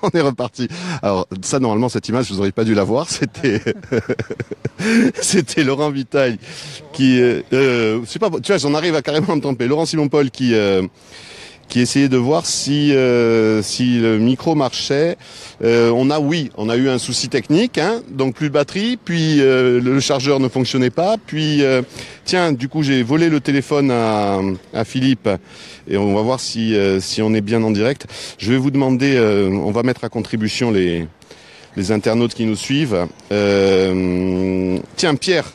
On est reparti. Alors ça, normalement, cette image, vous n'auriez pas dû la voir. C'était c'était Laurent Vitaille qui, je sais pas, tu vois, j'en arrive à carrément me tromper. Laurent Simon-Paul qui essayait de voir si le micro marchait. On a eu un souci technique, hein, donc plus de batterie, puis le chargeur ne fonctionnait pas, puis tiens, du coup j'ai volé le téléphone à Philippe et on va voir si on est bien en direct. Je vais vous demander, on va mettre à contribution les internautes qui nous suivent. Tiens, Pierre.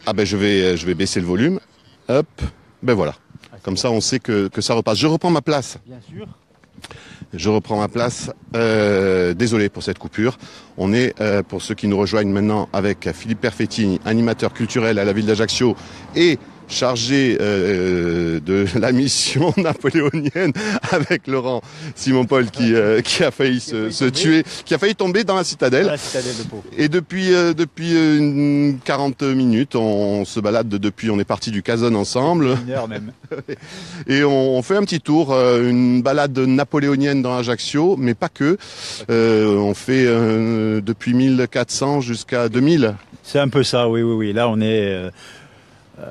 Ah ben je vais baisser le volume. Hop, ben voilà. Comme ça, on sait que ça repasse. Je reprends ma place. Bien sûr. Je reprends ma place. Désolé pour cette coupure. On est, pour ceux qui nous rejoignent maintenant, avec Philippe Perfettini, animateur culturel à la ville d'Ajaccio et chargé de la mission napoléonienne avec Laurent Simon-Paul qui a failli se tuer, qui a failli tomber dans la citadelle. Dans la citadelle de Pau. Et depuis 40 minutes, on se balade on est parti du Cazone ensemble. Une heure même. Et on fait un petit tour, une balade napoléonienne dans Ajaccio, mais pas que. On fait depuis 1400 jusqu'à 2000. C'est un peu ça, oui. Là, on est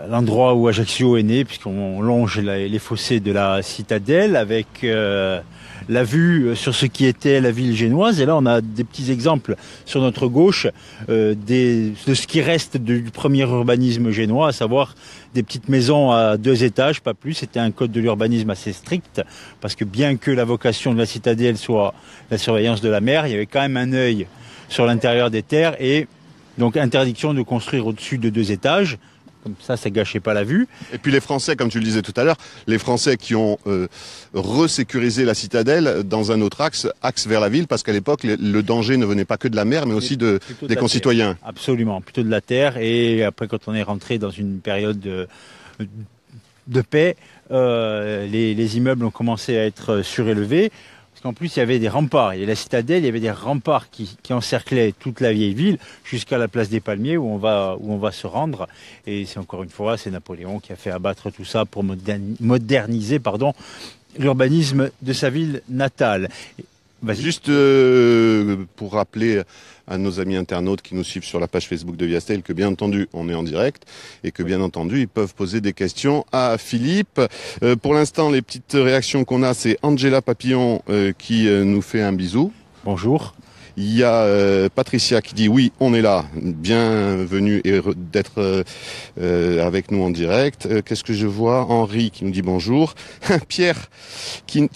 l'endroit où Ajaccio est né, puisqu'on longe les fossés de la citadelle avec la vue sur ce qui était la ville génoise. Et là, on a des petits exemples sur notre gauche de ce qui reste du premier urbanisme génois, à savoir des petites maisons à 2 étages, pas plus. C'était un code de l'urbanisme assez strict, parce que bien que la vocation de la citadelle soit la surveillance de la mer, il y avait quand même un œil sur l'intérieur des terres et donc interdiction de construire au-dessus de 2 étages. Comme ça gâchait pas la vue. Et puis les Français, comme tu le disais tout à l'heure, les Français qui ont resécurisé la citadelle dans un autre axe vers la ville, parce qu'à l'époque, le danger ne venait pas que de la mer, mais aussi des concitoyens. Terre. Absolument, plutôt de la terre. Et après, quand on est rentré dans une période de paix, les immeubles ont commencé à être surélevés. Parce qu'en plus, il y avait des remparts. Et la citadelle, il y avait des remparts qui encerclaient toute la vieille ville jusqu'à la place des Palmiers où on va se rendre. Et c'est encore une fois, c'est Napoléon qui a fait abattre tout ça pour moderniser l'urbanisme de sa ville natale. Juste pour rappeler à nos amis internautes qui nous suivent sur la page Facebook de Viastel que bien entendu on est en direct et que bien entendu ils peuvent poser des questions à Philippe. Pour l'instant les petites réactions qu'on a, c'est Angela Papillon qui nous fait un bisou. Bonjour. Il y a Patricia qui dit oui, on est là, bienvenue et d'être avec nous en direct. Qu'est-ce que je vois? Henri qui nous dit bonjour. Pierre qui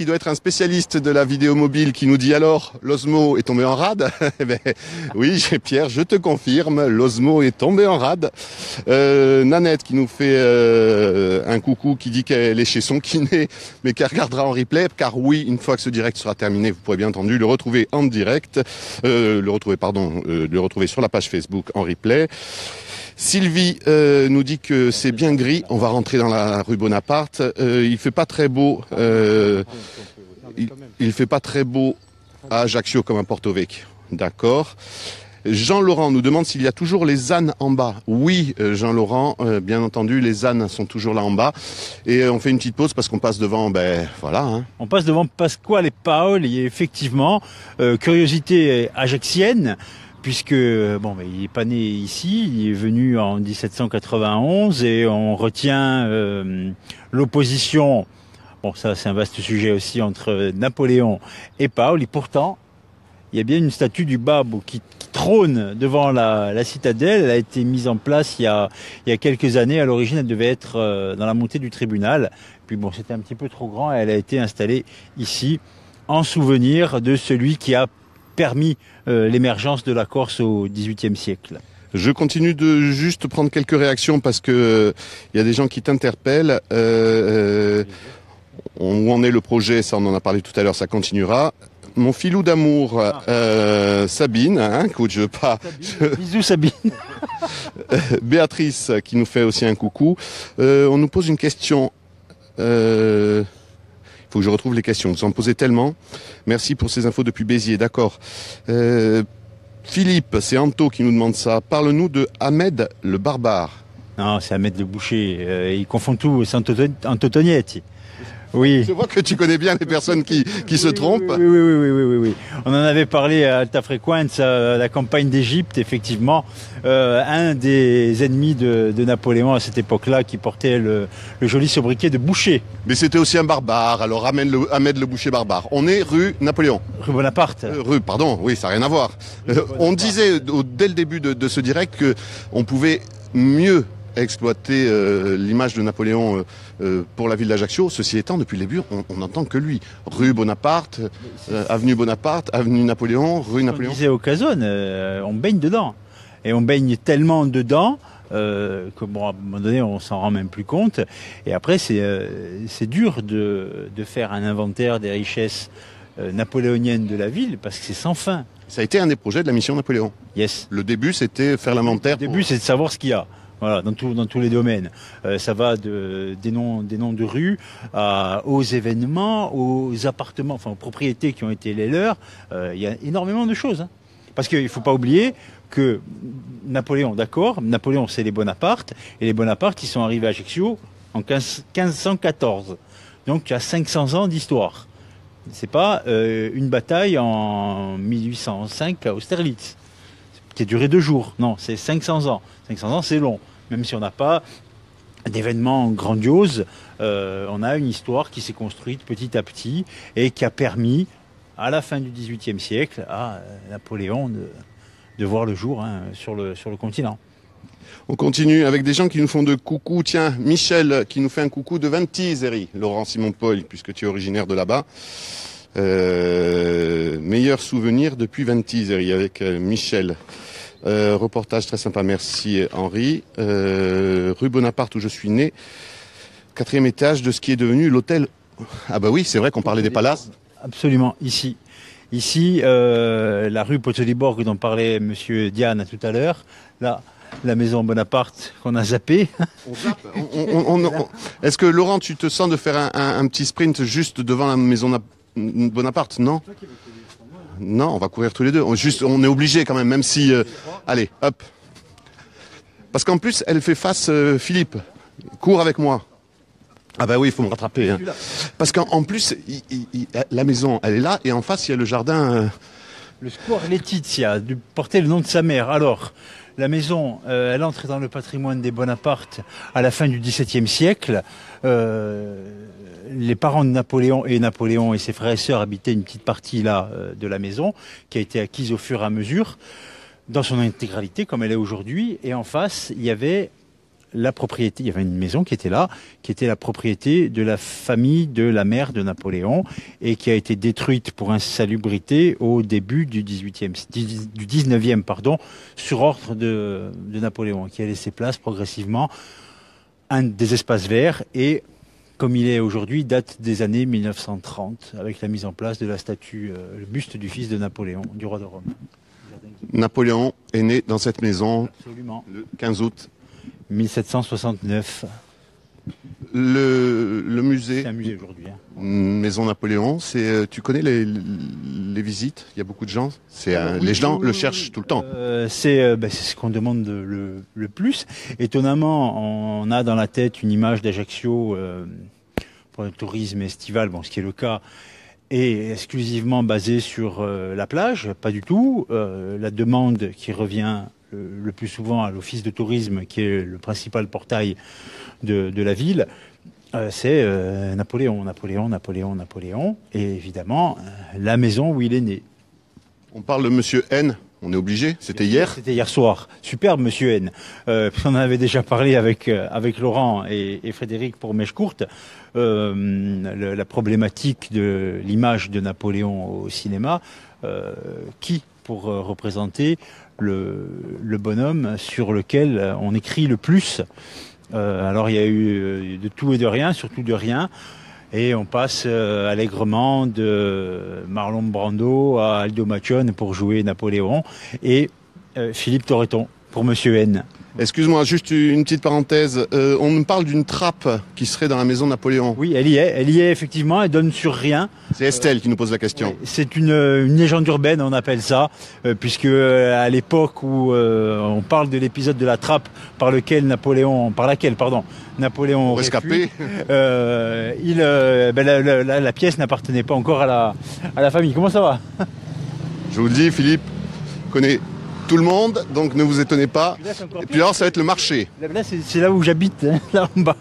doit être un spécialiste de la vidéo mobile qui nous dit alors l'Osmo est tombé en rade. Oui, Pierre, je te confirme, l'Osmo est tombé en rade. Nanette qui nous fait un coucou qui dit qu'elle est chez son kiné mais qu'elle regardera en replay car oui, une fois que ce direct sera terminé, vous pourrez bien entendu le retrouver en direct. Le retrouver sur la page Facebook en replay. Sylvie nous dit que c'est bien gris. On va rentrer dans la rue Bonaparte. Il fait pas très beau. Il fait pas très beau à Ajaccio comme à Porto Vecchio. D'accord. Jean-Laurent nous demande s'il y a toujours les ânes en bas. Oui, Jean-Laurent, bien entendu, les ânes sont toujours là en bas. Et on fait une petite pause parce qu'on passe devant, voilà. Hein. On passe devant Pasquale Paoli, et effectivement, curiosité ajaxienne, puisque, il n'est pas né ici, il est venu en 1791 et on retient l'opposition, ça c'est un vaste sujet aussi, entre Napoléon et Paoli. Pourtant, il y a bien une statue du Babbo qui trône devant la citadelle. Elle a été mise en place il y a quelques années. À l'origine, elle devait être dans la montée du tribunal. Puis c'était un petit peu trop grand. Elle a été installée ici en souvenir de celui qui a permis l'émergence de la Corse au XVIIIe siècle. Je continue de juste prendre quelques réactions parce que il y a des gens qui t'interpellent. Où en est le projet? Ça, on en a parlé tout à l'heure. Ça continuera. Mon filou d'amour, Sabine, écoute, je veux pas. Bisous Sabine. Béatrice qui nous fait aussi un coucou. On nous pose une question. Il faut que je retrouve les questions. Vous en posez tellement. Merci pour ces infos depuis Béziers. D'accord. Philippe, c'est Anto qui nous demande ça. Parle-nous de Ahmed le barbare. Non, c'est Ahmed Le Boucher. Il confond tout, c'est Antoniette. Oui. Je vois que tu connais bien les personnes qui se trompent. Oui. On en avait parlé à Alta Frequenza, à la campagne d'Égypte, effectivement. Un des ennemis de Napoléon à cette époque-là qui portait le joli sobriquet de Boucher. Mais c'était aussi un barbare, alors Ahmed Le Boucher barbare. On est rue Napoléon. Rue Bonaparte. Pardon, oui, ça n'a rien à voir. On disait dès le début de ce direct qu'on pouvait mieux exploiter l'image de Napoléon pour la ville d'Ajaccio. Ceci étant, depuis le début, on n'entend que lui. Rue Bonaparte, avenue Bonaparte, avenue Napoléon, rue Napoléon. On disait au Cazone, on baigne dedans. Et on baigne tellement dedans que bon, à un moment donné, on s'en rend même plus compte. Et après, c'est dur de faire un inventaire des richesses napoléoniennes de la ville parce que c'est sans fin. Ça a été un des projets de la mission Napoléon. Yes. Le début, c'était faire l'inventaire. Le début, c'est de savoir ce qu'il y a. Voilà, dans tous les domaines. Ça va des noms de rues aux événements, aux appartements, enfin aux propriétés qui ont été les leurs. Il y a énormément de choses. Hein. Parce qu'il ne faut pas oublier que Napoléon, d'accord, Napoléon c'est les Bonaparte, et les Bonaparte ils sont arrivés à Ajaccio en 1514. Donc il y a 500 ans d'histoire. C'est pas une bataille en 1805 à Austerlitz qui a duré 2 jours. Non, c'est 500 ans. 500 ans, c'est long. Même si on n'a pas d'événements grandioses, on a une histoire qui s'est construite petit à petit et qui a permis, à la fin du XVIIIe siècle, à Napoléon de voir le jour sur le continent. On continue avec des gens qui nous font de coucou. Tiens, Michel qui nous fait un coucou de Ventiseri, Laurent Simon-Paul, puisque tu es originaire de là-bas. Meilleur souvenir depuis Ventiseri avec Michel. Reportage très sympa, merci Henri. Rue Bonaparte où je suis né, 4e étage de ce qui est devenu l'hôtel. Ah bah oui, c'est vrai qu'on parlait des palaces. Absolument, ici. Ici, la rue Poteliborg dont parlait monsieur Diane tout à l'heure, là, la maison Bonaparte qu'on a zappé. On zappe. Est-ce que Laurent, tu te sens de faire un petit sprint juste devant la maison Bonaparte? Non. Non, on va courir tous les deux. On est obligé quand même si... allez, hop. Parce qu'en plus, elle fait face Philippe. Cours avec moi. Ah bah oui, il faut me rattraper. Hein. Parce qu'en plus, la maison, elle est là, et en face, il y a le jardin... Le square Laetitia, portait le nom de sa mère. Alors, la maison, elle entre dans le patrimoine des Bonaparte à la fin du XVIIe siècle. Les parents de Napoléon et ses frères et sœurs habitaient une petite partie là de la maison qui a été acquise au fur et à mesure dans son intégralité comme elle est aujourd'hui. Et en face, il y avait la propriété, il y avait une maison qui était là, qui était la propriété de la famille de la mère de Napoléon et qui a été détruite pour insalubrité au début du 19e, sur ordre de Napoléon, qui a laissé place progressivement à des espaces verts et comme il est aujourd'hui, date des années 1930, avec la mise en place de la statue, le buste du fils de Napoléon, du roi de Rome. Napoléon est né dans cette maison. Absolument. Le 15 août 1769. Le musée. C'est un musée aujourd'hui. Hein. Maison Napoléon, tu connais les visites? Il y a beaucoup de gens. Les gens le cherchent tout le temps. C'est ce qu'on demande le plus. Étonnamment, on a dans la tête une image d'Ajaccio pour le tourisme estival, ce qui est le cas, et exclusivement basée sur la plage. Pas du tout. La demande qui revient le plus souvent à l'office de tourisme, qui est le principal portail de la ville, c'est Napoléon, et évidemment la maison où il est né. On parle de Monsieur N, on est obligé, c'était hier. C'était hier soir, superbe Monsieur N. On en avait déjà parlé avec Laurent et Frédéric pour Mèche Courte. La problématique de l'image de Napoléon au cinéma, qui pour représenter le bonhomme sur lequel on écrit le plus. Alors il y a eu de tout et de rien, surtout de rien, et on passe allègrement de Marlon Brando à Aldo Macione pour jouer Napoléon, et Philippe Torreton pour Monsieur N. Excuse-moi, juste une petite parenthèse. On nous parle d'une trappe qui serait dans la maison de Napoléon. Oui, elle y est effectivement, elle donne sur rien. C'est Estelle qui nous pose la question. C'est une légende urbaine, on appelle ça, puisque à l'époque où on parle de l'épisode de la trappe par laquelle Napoléon Rescapé. La pièce n'appartenait pas encore à la famille. Comment ça va? Je vous le dis, Philippe connaît tout le monde, donc ne vous étonnez pas. Et puis alors, ça va être le marché. Là, c'est là où j'habite, hein, là en bas.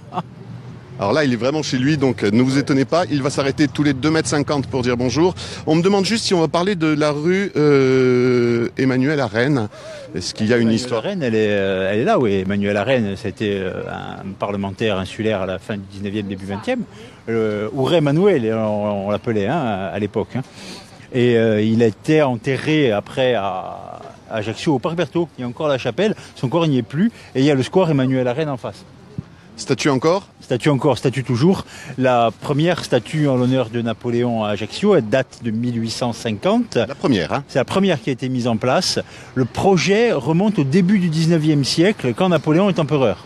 Alors là, il est vraiment chez lui, donc ne vous étonnez pas. Il va s'arrêter tous les 2,50 m pour dire bonjour. On me demande juste si on va parler de la rue Emmanuel Arène. Est-ce qu'il y a une histoire? Arène, elle est là, oui. Emmanuel Arène, c'était un parlementaire insulaire à la fin du 19e, début 20e. Ouray Manuel, on l'appelait à l'époque. Hein. Et il a été enterré après à Ajaccio, au Parc Berthaud. Il y a encore la chapelle, son corps n'y est plus. Et il y a le square Emmanuel Arène en face. Statue encore? Statue toujours. La première statue en l'honneur de Napoléon à Ajaccio, elle date de 1850. La première, hein? C'est la première qui a été mise en place. Le projet remonte au début du 19e siècle, quand Napoléon est empereur.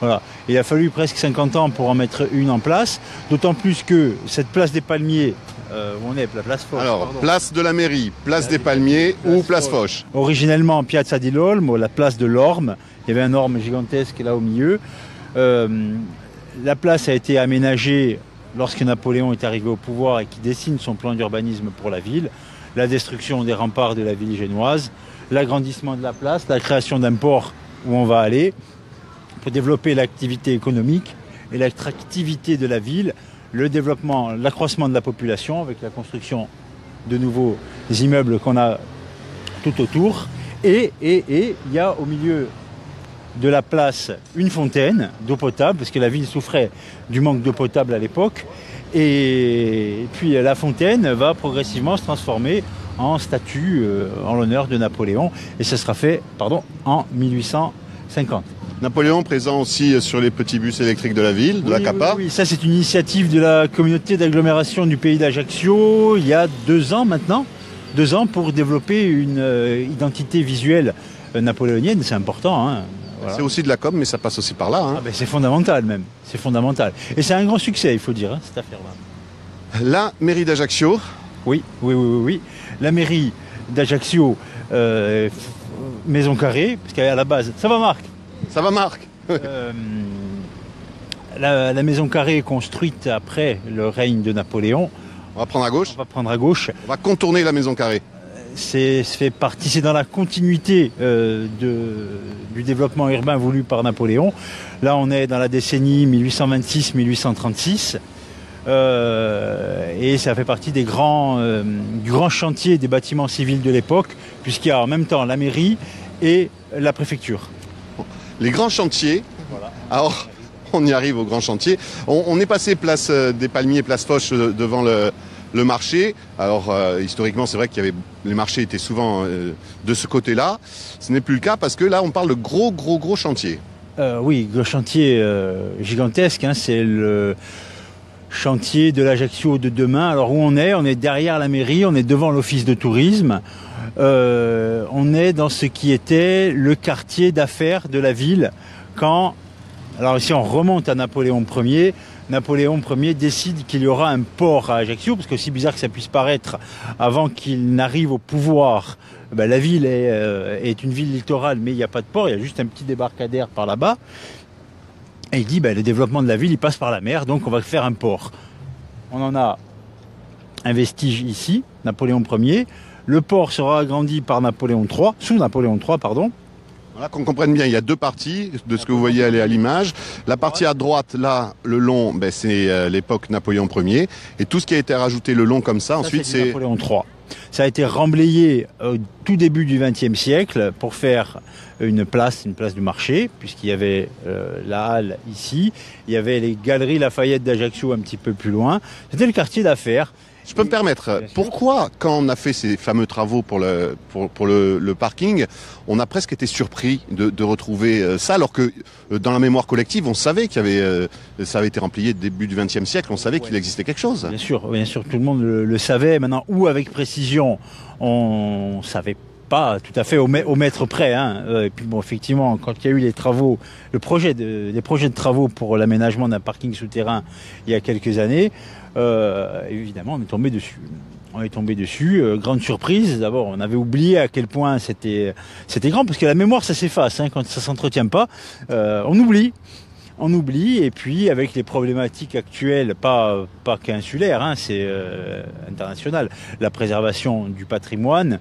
Voilà. Il a fallu presque 50 ans pour en mettre une en place, d'autant plus que cette place des Palmiers, où on est, la place Foch. Alors, place de la mairie, place des Palmiers ou place Foch. Originellement Piazza di l'Olmo, la place de l'Orme. Il y avait un orme gigantesque là au milieu. La place a été aménagée lorsque Napoléon est arrivé au pouvoir et qui dessine son plan d'urbanisme pour la ville. La destruction des remparts de la ville génoise, l'agrandissement de la place, la création d'un port où on va aller pour développer l'activité économique et l'attractivité de la ville, le développement, l'accroissement de la population avec la construction de nouveaux immeubles qu'on a tout autour. Et il y a au milieu de la place une fontaine d'eau potable, parce que la ville souffrait du manque d'eau potable à l'époque. Et puis la fontaine va progressivement se transformer en statue en l'honneur de Napoléon. Et ça sera fait en 1850. Napoléon présent aussi sur les petits bus électriques de la ville, de la CAPA. Oui, ça c'est une initiative de la communauté d'agglomération du pays d'Ajaccio, il y a 2 ans maintenant. 2 ans pour développer une identité visuelle napoléonienne, c'est important. Hein. Voilà. C'est aussi de la com, mais ça passe aussi par là. Hein. C'est fondamental même, c'est fondamental. Et c'est un grand succès, il faut dire, hein, cette affaire-là. La mairie d'Ajaccio. Oui. La mairie d'Ajaccio, Maison Carrée, parce qu'à la base, ça va Marc? Ça va Marc. La Maison Carrée est construite après le règne de Napoléon. On va prendre à gauche. On va contourner la Maison Carrée. C'est dans la continuité du développement urbain voulu par Napoléon. Là, on est dans la décennie 1826-1836. Et ça fait partie du grand chantier des bâtiments civils de l'époque, puisqu'il y a en même temps la mairie et la préfecture. Les grands chantiers. Voilà. Alors, on y arrive aux grands chantiers. On est passé place des Palmiers, place Foch devant le marché. Alors, historiquement, c'est vrai qu'il y avait les marchés étaient souvent de ce côté-là. Ce n'est plus le cas parce que là, on parle de gros chantiers. Oui, gros chantier gigantesque. Hein, c'est le chantier de l'Ajaccio de demain. Alors où on est derrière la mairie, on est devant l'office de tourisme. On est dans ce qui était le quartier d'affaires de la ville alors ici on remonte à Napoléon Ier. Napoléon Ier décide qu'il y aura un port à Ajaccio, parce qu'aussi bizarre que ça puisse paraître, avant qu'il n'arrive au pouvoir, la ville est une ville littorale, mais il n'y a pas de port, il y a juste un petit débarcadère par là-bas. Et il dit, le développement de la ville, il passe par la mer, donc on va faire un port. On en a un vestige ici, Napoléon Ier. Le port sera agrandi par sous Napoléon III, pardon. Voilà, qu'on comprenne bien, il y a 2 parties de ce que vous voyez aller à l'image. La partie à droite, là, le long, c'est l'époque Napoléon Ier. Et tout ce qui a été rajouté le long comme ça ensuite, c'est Napoléon III. Ça a été remblayé au tout début du XXe siècle pour faire une place du marché, puisqu'il y avait la halle ici. Il y avait les galeries Lafayette d'Ajaccio un petit peu plus loin. C'était le quartier d'affaires. Je peux me permettre, pourquoi, quand on a fait ces fameux travaux pour le parking, on a presque été surpris de retrouver ça, alors que dans la mémoire collective, on savait qu'il y avait, ça avait été rempli début du XXe siècle, on savait qu'il existait quelque chose. Bien sûr, tout le monde le savait. Maintenant, où avec précision, on savait pas tout à fait au mètre près. Hein. Et puis bon, effectivement, quand il y a eu les travaux, les projets de travaux pour l'aménagement d'un parking souterrain il y a quelques années, évidemment, on est tombé dessus. Grande surprise. D'abord, on avait oublié à quel point c'était grand, parce que la mémoire, ça s'efface. Hein, quand ça s'entretient pas, on oublie. Et puis avec les problématiques actuelles, pas qu'insulaires, hein, c'est international, la préservation du patrimoine,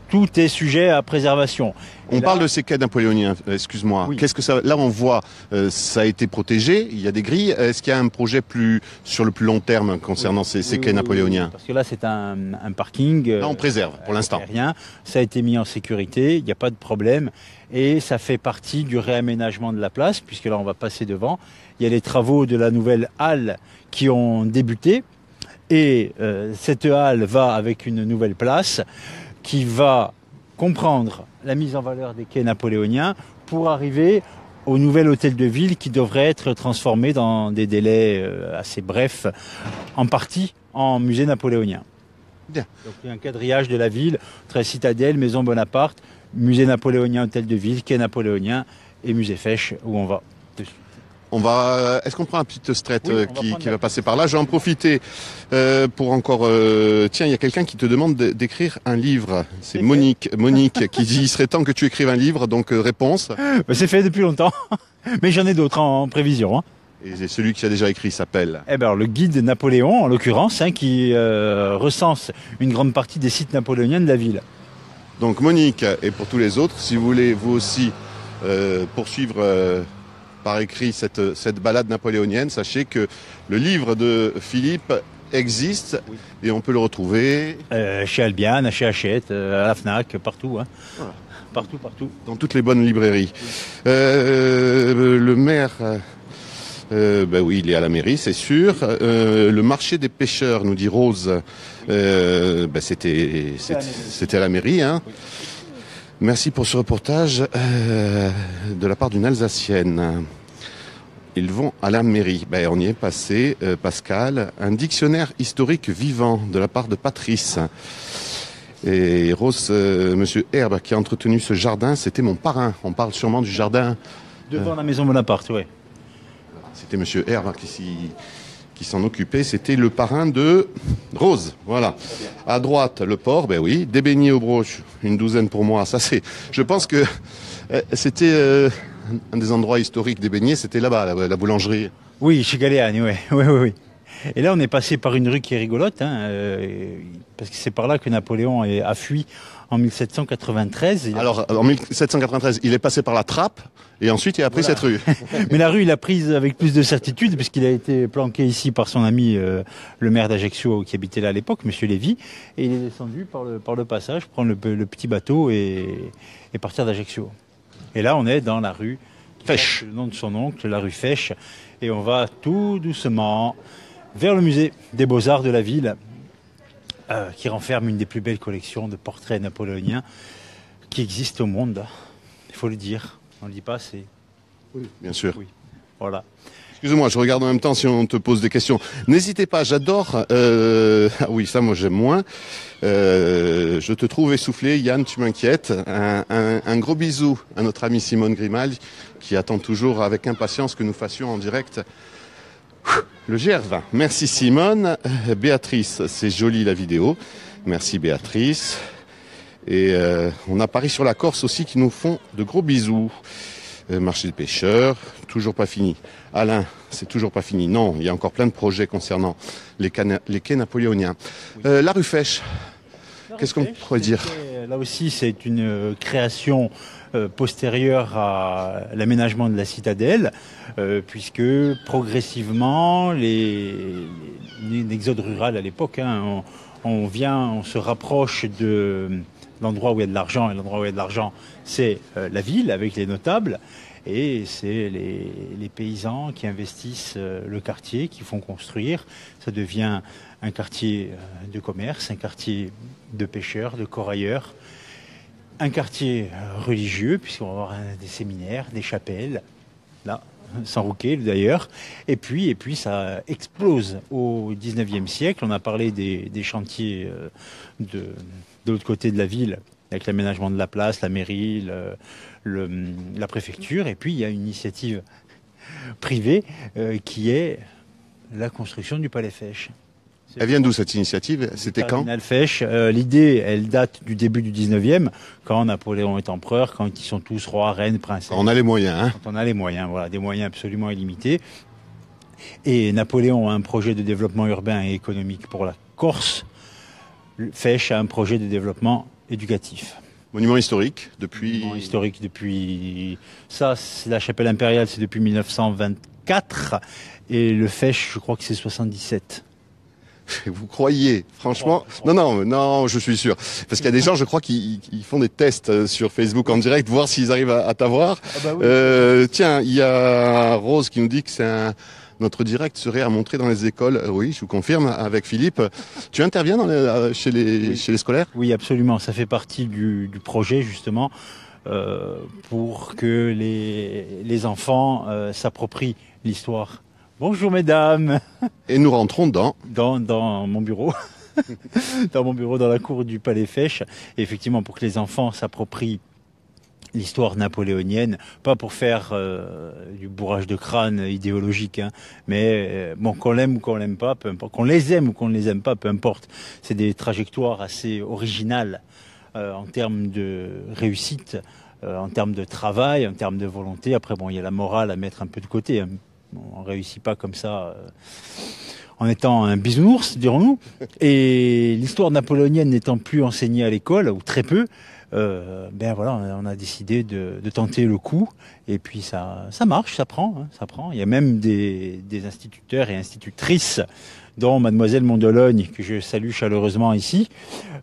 tout est sujet à préservation. On parle de ces quais napoléoniens, excuse-moi. Oui. Qu'est-ce que ça... Là, on voit, ça a été protégé, il y a des grilles. Est-ce qu'il y a un projet sur le plus long terme concernant ces quais napoléoniens? Parce que là, c'est un parking. Là, on préserve pour l'instant. Rien. Ça a été mis en sécurité, il n'y a pas de problème. Et ça fait partie du réaménagement de la place, puisque là, on va passer devant. Il y a les travaux de la nouvelle halle qui ont débuté. Et cette halle va avec une nouvelle place qui va comprendre la mise en valeur des quais napoléoniens pour arriver au nouvel hôtel de ville qui devrait être transformé dans des délais assez brefs, en partie en musée napoléonien. Bien. Donc il y a un quadrillage de la ville, très citadelle, maison Bonaparte, musée napoléonien, hôtel de ville, quai napoléonien et musée Fesch où on va. Est-ce qu'on prend un petit stret qui va passer par là? Je vais en profiter pour encore... Tiens, il y a quelqu'un qui te demande d'écrire un livre. C'est Monique qui dit il serait temps que tu écrives un livre, donc réponse. C'est fait depuis longtemps, mais j'en ai d'autres en prévision. Hein. Et celui qui a déjà écrit s'appelle alors, le guide Napoléon, en l'occurrence, hein, qui recense une grande partie des sites napoléoniens de la ville. Donc Monique, et pour tous les autres, si vous voulez vous aussi poursuivre... par écrit cette balade napoléonienne, sachez que le livre de Philippe existe et on peut le retrouver chez Albiane, chez Hachette, à la Fnac, partout. Hein. Voilà. Partout. Dans toutes les bonnes librairies. Le maire, oui, il est à la mairie, c'est sûr. Le marché des pêcheurs, nous dit Rose, c'était à la mairie. Hein. Oui. Merci pour ce reportage de la part d'une Alsacienne. Ils vont à la mairie. On y est passé, Pascal. Un dictionnaire historique vivant de la part de Patrice. Et Rose, Monsieur Herbe, qui a entretenu ce jardin, c'était mon parrain. On parle sûrement du jardin... Devant la maison Bonaparte, oui. C'était Monsieur Herbe qui s'en occupait. C'était le parrain de Rose. Voilà. À droite, le port, oui. Des beignets aux broches, une douzaine pour moi. Ça, je pense que c'était un des endroits historiques des beignets. C'était là-bas, la boulangerie. Oui, chez Galéane, oui. Et là, on est passé par une rue qui est rigolote, hein, parce que c'est par là que Napoléon a fui en 1793. Alors, en 1793, il est passé par la trappe, et ensuite il a pris cette rue. Mais la rue, il l'a prise avec plus de certitude, puisqu'il a été planqué ici par son ami, le maire d'Ajaccio, qui habitait là à l'époque, Monsieur Lévy, et il est descendu par le passage, prendre le petit bateau et partir d'Ajaccio. Et là, on est dans la rue Fesch, le nom de son oncle, la rue Fesch, et on va tout doucement vers le musée des Beaux-Arts de la ville, qui renferme une des plus belles collections de portraits napoléoniens qui existent au monde. Il faut le dire, on ne le dit pas assez. Oui, bien sûr. Oui, voilà. Excuse-moi, je regarde en même temps si on te pose des questions. N'hésitez pas, j'adore... Ah oui, ça moi j'aime moins. Je te trouve essoufflé, Yann, tu m'inquiètes. Un gros bisou à notre amie Simone Grimal, qui attend toujours avec impatience que nous fassions en direct le GR20. Merci Simone. Béatrice, c'est joli la vidéo. Merci Béatrice. Et on a Paris sur la Corse aussi qui nous font de gros bisous. Marché des pêcheurs, toujours pas fini. Alain, c'est toujours pas fini. Non, il y a encore plein de projets concernant les quais napoléoniens. La rue Fesch, qu'est-ce qu'on pourrait dire? Là aussi, c'est une création postérieure à l'aménagement de la citadelle, puisque progressivement, l'exode rural à l'époque, hein, on se rapproche de l'endroit où il y a de l'argent, et l'endroit où il y a de l'argent, c'est la ville avec les notables, et c'est les paysans qui investissent le quartier, qui font construire. Ça devient un quartier de commerce, un quartier de pêcheurs, de corailleurs, un quartier religieux, puisqu'on va avoir des séminaires, des chapelles, là, sans rouquet d'ailleurs, et puis ça explose au 19e siècle. On a parlé des chantiers de l'autre côté de la ville, avec l'aménagement de la place, la mairie, la préfecture. Et puis il y a une initiative privée qui est la construction du Palais Fèche. Elle vient d'où cette initiative? C'était quand? Cardinal Fesch. L'idée, elle date du début du 19e, quand Napoléon est empereur, quand ils sont tous rois, reines, princesses. On a les moyens, hein. Quand on a les moyens, voilà, des moyens absolument illimités. Et Napoléon a un projet de développement urbain et économique pour la Corse. Fesch a un projet de développement éducatif. Monument historique depuis... Monument historique depuis... Ça, c'est la chapelle impériale, c'est depuis 1924. Et le Fesch, je crois que c'est 77. Vous croyez, franchement? Non, je suis sûr. Parce qu'il y a des gens, je crois, qui font des tests sur Facebook en direct, voir s'ils arrivent à t'avoir. Ah bah oui. Tiens, il y a Rose qui nous dit que notre direct serait à montrer dans les écoles. Oui, je vous confirme, avec Philippe. Tu interviens chez les scolaires? Oui, absolument. Ça fait partie du projet, justement, pour que les enfants s'approprient l'histoire. Bonjour mesdames. Et nous rentrons dans mon bureau. Dans mon bureau, dans la cour du Palais Fèche. Et effectivement, pour que les enfants s'approprient l'histoire napoléonienne, pas pour faire du bourrage de crâne idéologique, hein, mais bon, qu'on l'aime ou qu'on l'aime pas, peu importe, qu'on les aime ou qu'on ne les aime pas, peu importe. C'est des trajectoires assez originales en termes de réussite, en termes de travail, en termes de volonté. Après, bon, il y a la morale à mettre un peu de côté, hein. On ne réussit pas comme ça en étant un bisounours, dirons-nous. Et l'histoire napoléonienne n'étant plus enseignée à l'école, ou très peu, ben voilà, on a décidé de tenter le coup. Et puis ça marche, ça prend, hein, ça prend. Il y a même des instituteurs et institutrices, dont Mademoiselle Mondologne, que je salue chaleureusement ici,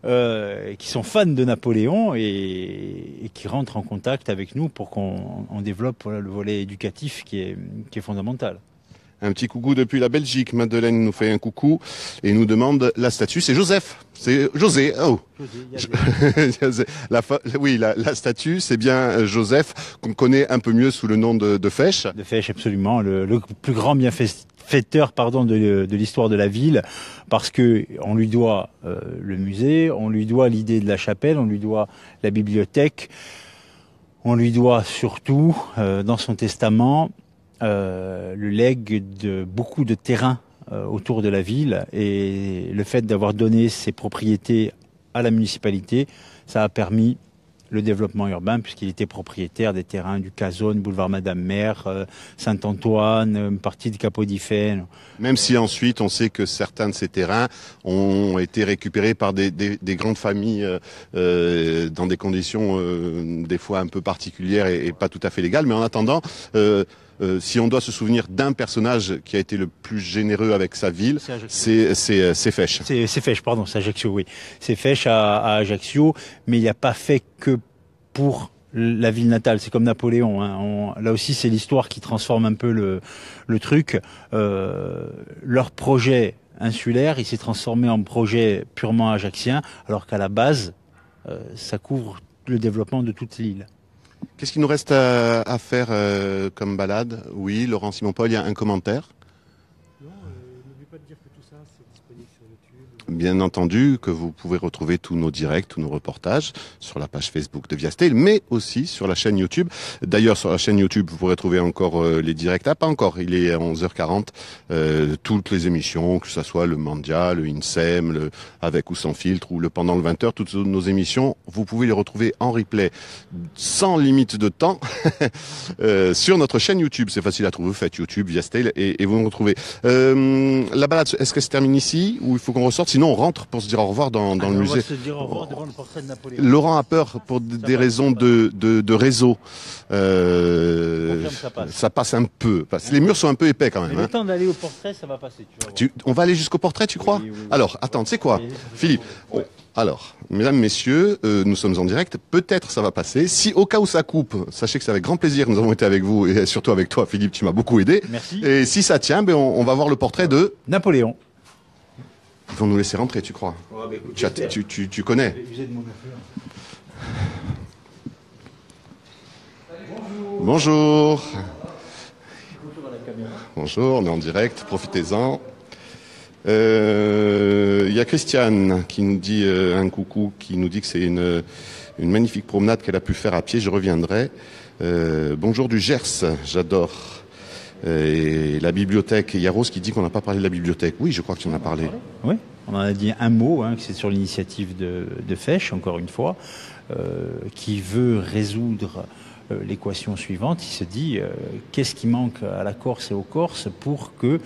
qui sont fans de Napoléon et qui rentrent en contact avec nous pour qu'on développe le volet éducatif qui est fondamental. un petit coucou depuis la Belgique. Madeleine nous fait un coucou et nous demande la statue. C'est Joseph. C'est José. Oh. Oui, la statue, c'est bien Joseph, qu'on connaît un peu mieux sous le nom de Fesch. De Fesch, absolument. Le plus grand bienfaiteur de l'histoire de la ville, parce que on lui doit le musée, on lui doit l'idée de la chapelle, on lui doit la bibliothèque, on lui doit surtout, dans son testament, le legs de beaucoup de terrains autour de la ville, et le fait d'avoir donné ses propriétés à la municipalité, ça a permis le développement urbain, puisqu'il était propriétaire des terrains du Cazone, boulevard Madame Mère, Saint-Antoine, une partie de Capodifène. Même si ensuite on sait que certains de ces terrains ont été récupérés par des grandes familles dans des conditions des fois un peu particulières et pas tout à fait légales, mais en attendant... si on doit se souvenir d'un personnage qui a été le plus généreux avec sa ville, c'est Fesch. C'est Fesch, pardon, c'est Ajaccio, oui. C'est Fesch à Ajaccio, mais il n'y a pas fait que pour la ville natale. C'est comme Napoléon, hein. Là aussi, c'est l'histoire qui transforme un peu le truc. Leur projet insulaire, il s'est transformé en projet purement ajaccien, alors qu'à la base, ça couvre le développement de toute l'île. Qu'est-ce qu'il nous reste à faire comme balade? Oui, Laurent Simon-Paul, il y a un commentaire. Non, n'oublie pas de dire que tout ça, c'est disponible sur YouTube. Bien entendu, que vous pouvez retrouver tous nos directs, tous nos reportages sur la page Facebook de Viastel, mais aussi sur la chaîne YouTube. D'ailleurs, sur la chaîne YouTube, vous pourrez trouver encore les directs. Ah, pas encore, il est à 11h40. Toutes les émissions, que ce soit le Mandia, le INSEM, le Avec ou sans filtre, ou le Pendant le 20h, toutes nos émissions, vous pouvez les retrouver en replay, sans limite de temps, sur notre chaîne YouTube. C'est facile à trouver, vous faites YouTube, Viastel, et vous nous retrouvez. La balade, est-ce qu'elle se termine ici, ou il faut qu'on ressorte? Sinon, on rentre pour se dire au revoir dans le musée. On va se dire au revoir devant le portrait de Napoléon. Laurent a peur pour des raisons de réseau. Ça passe un peu. Les murs sont un peu épais quand même. Mais le temps d'aller au portrait, ça va passer. On va aller jusqu'au portrait, tu crois? Oui. Alors, attends, tu sais quoi, Philippe? Alors, mesdames, messieurs, nous sommes en direct. Peut-être ça va passer. Si au cas où ça coupe, sachez que c'est avec grand plaisir que nous avons été avec vous, et surtout avec toi, Philippe, tu m'as beaucoup aidé. Merci. Et si ça tient, on va voir le portrait de Napoléon. Ils vont nous laisser rentrer, tu crois? Tu connais. Bonjour. Bonjour, on est en direct, profitez-en. Il y a Christiane qui nous dit un coucou, qui nous dit que c'est une magnifique promenade qu'elle a pu faire à pied. Je reviendrai. Bonjour du Gers, j'adore. Et la bibliothèque, il y a Rose qui dit qu'on n'a pas parlé de la bibliothèque. Oui, je crois que tu en as parlé. Oui, on en a dit un mot, que c'est sur l'initiative de Fesch, encore une fois, qui veut résoudre l'équation suivante. Il se dit, qu'est-ce qui manque à la Corse et aux Corses pour que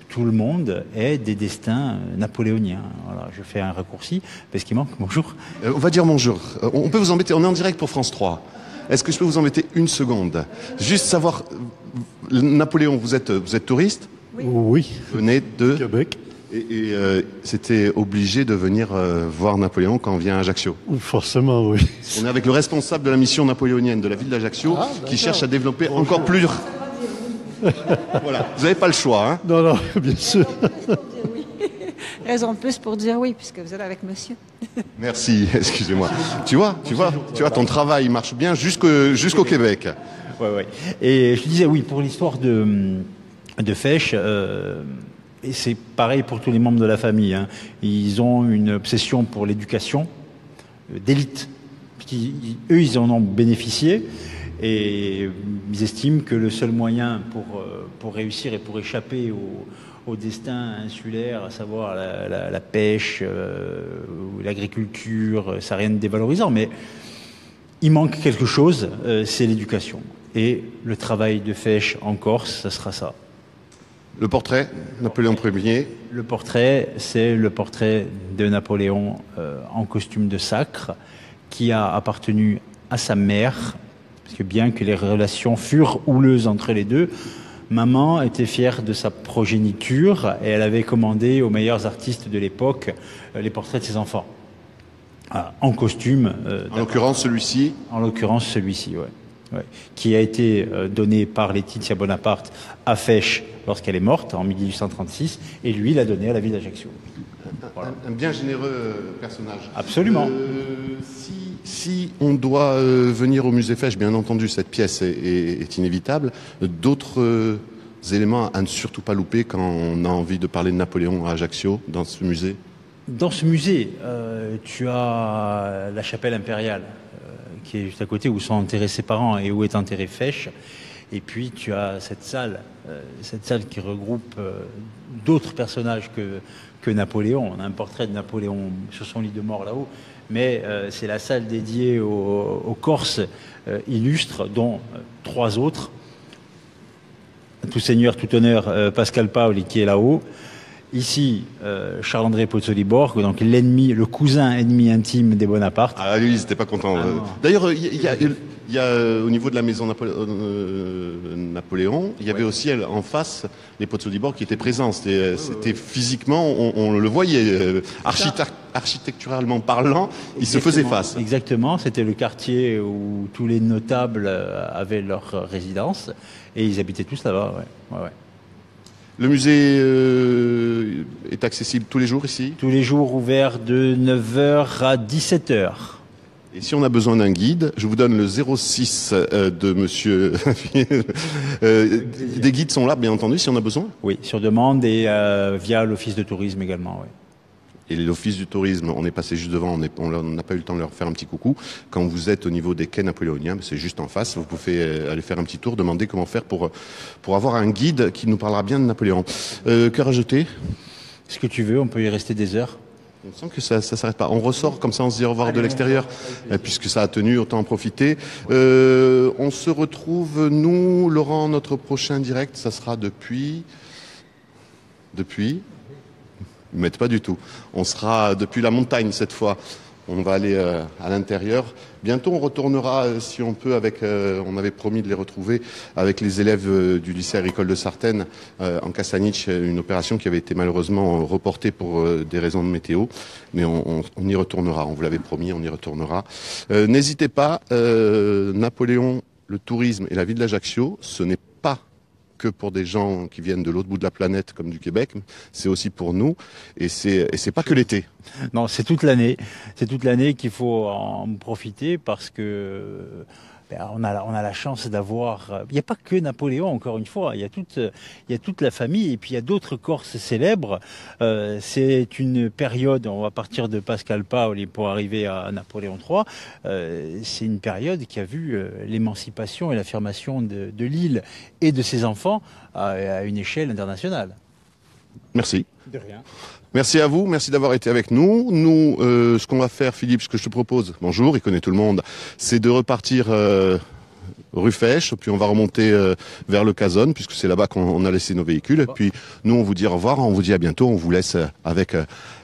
tout le monde ait des destins napoléoniens. Voilà, je fais un raccourci, parce qu'il manque. Bonjour. On va dire bonjour. On peut vous embêter, on est en direct pour France 3. Est-ce que je peux vous embêter une seconde? Juste savoir, Napoléon, vous êtes touriste? Oui. Vous venez de Québec. Et c'était obligé de venir voir Napoléon quand on vient à Ajaccio. Forcément, oui. On est avec le responsable de la mission napoléonienne de la ville d'Ajaccio qui cherche à développer encore plus. Voilà, vous n'avez pas le choix. Hein. Non, bien sûr. Raison de plus pour dire oui, puisque vous êtes avec monsieur. Merci, excusez-moi. Tu vois, ton travail marche bien jusqu'au Québec. Ouais. Et je disais, oui, pour l'histoire de Fesch, et c'est pareil pour tous les membres de la famille. Ils ont une obsession pour l'éducation d'élite. Eux, ils en ont bénéficié. Et ils estiment que le seul moyen pour réussir et pour échapper au destin insulaire, à savoir la pêche, ou l'agriculture, ça n'a rien de dévalorisant, mais il manque quelque chose, c'est l'éducation. Et le travail de Fesch en Corse, ça sera ça. Le portrait, Napoléon Ier. Le portrait, c'est le portrait de Napoléon en costume de sacre, qui a appartenu à sa mère, parce que bien que les relations furent houleuses entre les deux, maman était fière de sa progéniture et elle avait commandé aux meilleurs artistes de l'époque les portraits de ses enfants. En costume. En l'occurrence, celui-ci. En l'occurrence, celui-ci, ouais. Qui a été donné par Laetitia Bonaparte à Fesch lorsqu'elle est morte en 1836, et lui l'a donné à la ville d'Ajaccio. Voilà. Un bien généreux personnage. Absolument. Si on doit venir au musée Fesch, bien entendu, cette pièce est inévitable. D'autres éléments à ne surtout pas louper quand on a envie de parler de Napoléon à Ajaccio, dans ce musée? Dans ce musée, tu as la chapelle impériale, qui est juste à côté, où sont enterrés ses parents et où est enterré Fesch. Et puis tu as cette salle qui regroupe d'autres personnages que Napoléon. On a un portrait de Napoléon sur son lit de mort là-haut, mais c'est la salle dédiée aux Corses illustres, dont trois autres. Tout seigneur, tout honneur, Pascal Paoli qui est là-haut. Ici, Charles-André Pozzoli-Borg, donc l'ennemi, le cousin ennemi intime des Bonaparte. Ah, lui, ils n'étaient pas contents. D'ailleurs, il y a au niveau de la maison Napoléon, il y avait aussi en face les Pozzoli-Borg qui étaient présents. C'était physiquement, on le voyait, architecturalement parlant, ils se faisaient face. Exactement, c'était le quartier où tous les notables avaient leur résidence et ils habitaient tous là-bas. Ouais. Le musée est accessible tous les jours ici? Tous les jours, ouvert de 9h à 17h. Et si on a besoin d'un guide, je vous donne le 06 de monsieur... des guides sont là, bien entendu, si on a besoin? Oui, sur demande et via l'office de tourisme également, oui. Et l'office du tourisme, on est passé juste devant, on n'a pas eu le temps de leur faire un petit coucou. Quand vous êtes au niveau des quais napoléoniens, c'est juste en face, vous pouvez aller faire un petit tour, demander comment faire pour avoir un guide qui nous parlera bien de Napoléon. Que rajouter? Ce que tu veux, on peut y rester des heures. On sent que ça s'arrête pas. On ressort, comme ça on se dit au revoir de l'extérieur, puisque ça a tenu, autant en profiter. On se retrouve, nous, Laurent, notre prochain direct, ça sera depuis... Ils ne mettent pas du tout. On sera depuis la montagne cette fois. On va aller à l'intérieur. Bientôt, on retournera, si on peut, on avait promis de les retrouver avec les élèves du lycée agricole de Sartène en Castaniche, une opération qui avait été malheureusement reportée pour des raisons de météo. Mais on y retournera. On vous l'avait promis, on y retournera. N'hésitez pas, Napoléon, le tourisme et la ville d'Ajaccio, ce n'est pas que pour des gens qui viennent de l'autre bout de la planète comme du Québec, c'est aussi pour nous et c'est pas que l'été. Non, c'est toute l'année. C'est toute l'année qu'il faut en profiter parce que on a la chance d'avoir. Il n'y a pas que Napoléon, encore une fois. Il y a toute la famille, et puis il y a d'autres Corses célèbres. C'est une période. On va partir de Pascal Paoli pour arriver à Napoléon III. C'est une période qui a vu l'émancipation et l'affirmation de l'île et de ses enfants à une échelle internationale. Merci. De rien. Merci à vous, merci d'avoir été avec nous. Nous, ce qu'on va faire, Philippe, ce que je te propose, bonjour, il connaît tout le monde, c'est de repartir rue Fèche, puis on va remonter vers le Casone, puisque c'est là-bas qu'on a laissé nos véhicules. Et puis nous, on vous dit au revoir, on vous dit à bientôt, on vous laisse avec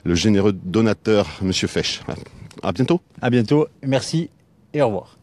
le généreux donateur, Monsieur Fèche. À bientôt. À bientôt, merci et au revoir.